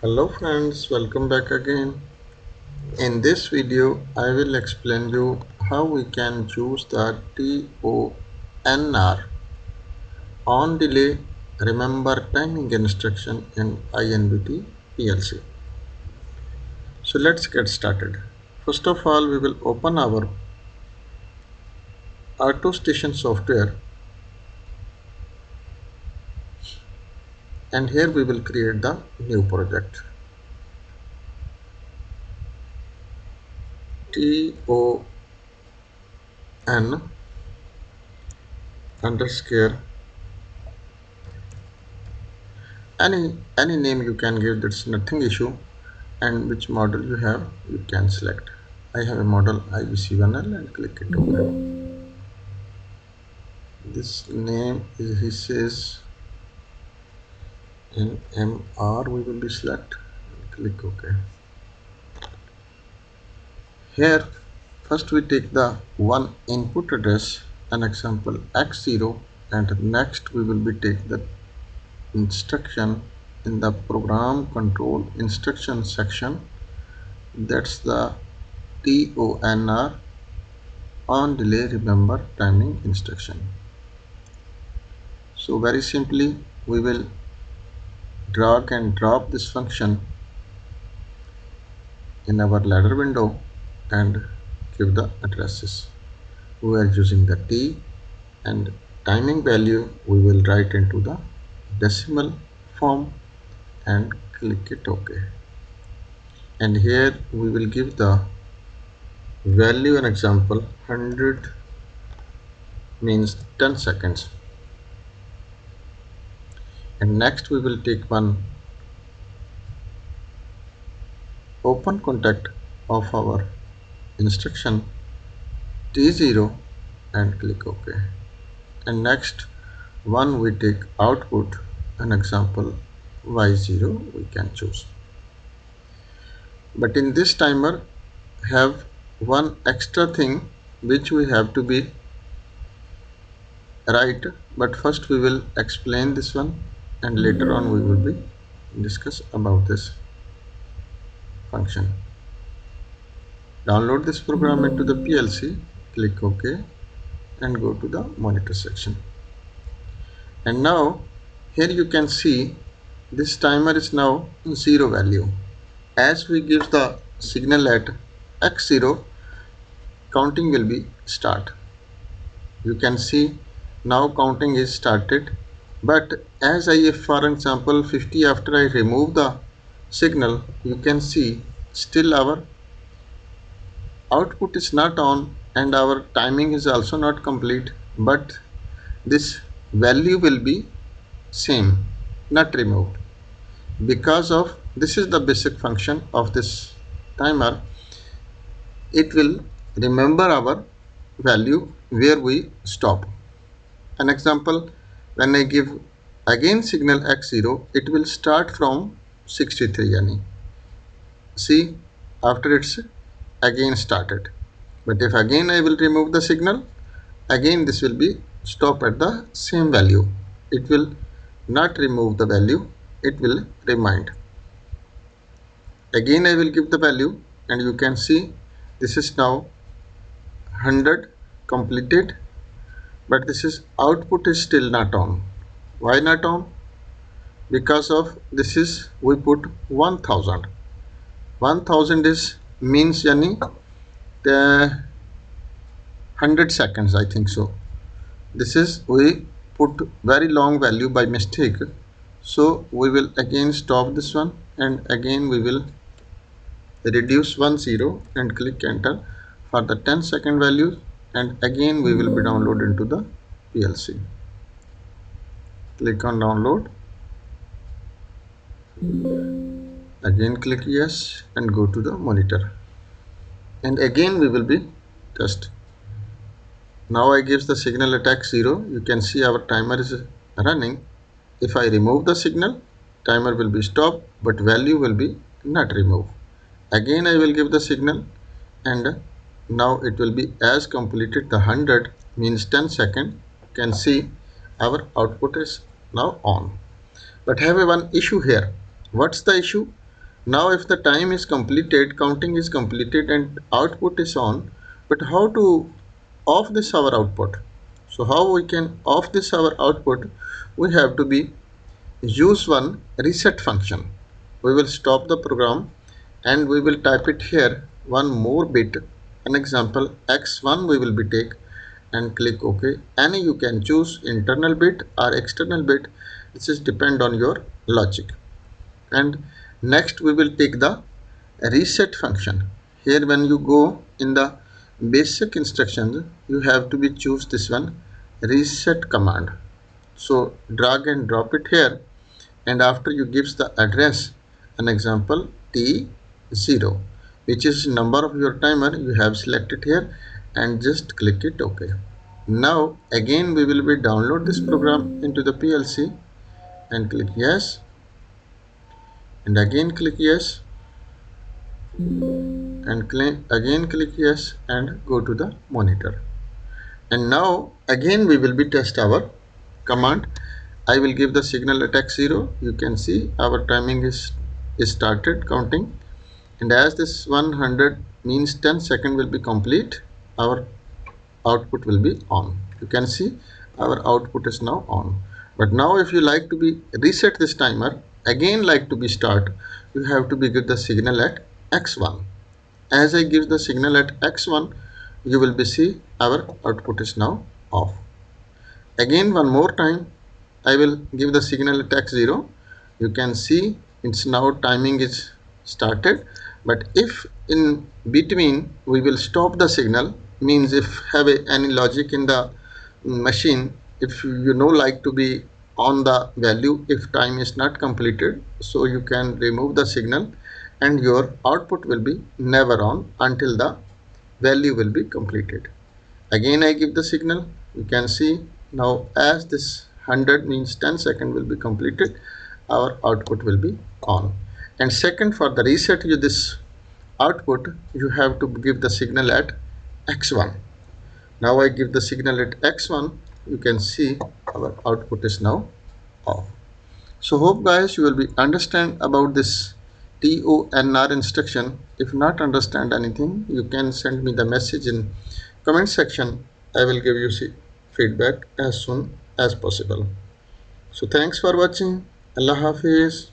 Hello friends, welcome back again. In this video, I will explain you how we can use the TONR on delay remember timing instruction in INVT PLC. So let's get started. First of all, we will open our AutoStation software, and here we will create the new project. TON underscore any name you can give, that's nothing issue, and which model you have you can select. I have a model IVC1L and click it OK. This name is, he says, in MR we will be select and click OK. Here first we take the one input address, an example x0, and next we will be take the instruction in the program control instruction section, that's the TONR on delay remember timing instruction. So very simply we will drag and drop this function in our ladder window and give the addresses. We are using the T, and timing value we will write into the decimal form and click it OK. And here we will give the value, an example 100 means 10 seconds. And next we will take one open contact of our instruction T0 and click OK. And next one we take output, an example Y0 we can choose. But in this timer have one extra thing which we have to be right, but first we will explain this one and later on we will be discuss about this function. Download this program into the PLC, click OK and go to the monitor section. And now here you can see this timer is now 0 value. As we give the signal at x0, counting will be start. You can see now counting is started, but as I, for example 50, after I remove the signal, you can see still our output is not on and our timing is also not complete, but this value will be same, not removed, because of this is the basic function of this timer. It will remember our value where we stop. An example, when I give again signal x0, it will start from 63, yani see after it's again started. But if again I will remove the signal, again this will be stop at the same value. It will not remove the value, it will remind. Again I will give the value and you can see this is now 100 completed, but this is output is still not on. Why not on? Because of this is we put 1000. 1000 is means yani the 100 seconds, I think so. This is we put very long value by mistake, so we will again stop this one and again we will reduce 10 and click enter for the 10-second value, and again we will be download into the PLC. Click on download, again click yes and go to the monitor, and again we will be test. Now I gives the signal at x0, you can see our timer is running. If I remove the signal, timer will be stopped, but value will be not removed. Again I will give the signal and now it will be as completed the 100 means 10 second. You can see our output is now on. But have a one issue here. What's the issue? Now if the time is completed, counting is completed and output is on, but how to off this our output? So how we can off this our output? We have to be use one reset function. We will stop the program and we will type it here one more bit. An example x1 we will be take and click OK. Any you can choose internal bit or external bit. This is depend on your logic. And next we will take the reset function. Here when you go in the basic instructions, you have to be choose this one reset command. So drag and drop it here, and after you gives the address, an example T0, which is number of your timer you have selected here, and just click it OK. Now again we will be download this program into the PLC and click yes, and again click yes, and again click yes, and go to the monitor. And now again we will be test our command. I will give the signal at x0. You can see our timing is started counting, and as this 100 means 10 second will be complete, our output will be on. You can see our output is now on. But now if you like to be reset this timer, again like to be start, you have to be give the signal at x1. As I give the signal at x1, you will be see our output is now off. Again one more time I will give the signal at x0. You can see it's now timing is started, but if in between we will stop the signal, means if have any logic in the machine, if you know like to be on the value if time is not completed, so you can remove the signal and your output will be never on until the value will be completed. Again I give the signal. You can see now as this 100 means 10 second will be completed, our output will be on. And second, for the reset you this output, you have to give the signal at x1. Now I give the signal at x1. You can see our output is now off. So hope guys you will be understand about this TONR instruction. If not understand anything, you can send me the message in comment section. I will give you feedback as soon as possible. So thanks for watching. Allah Hafiz.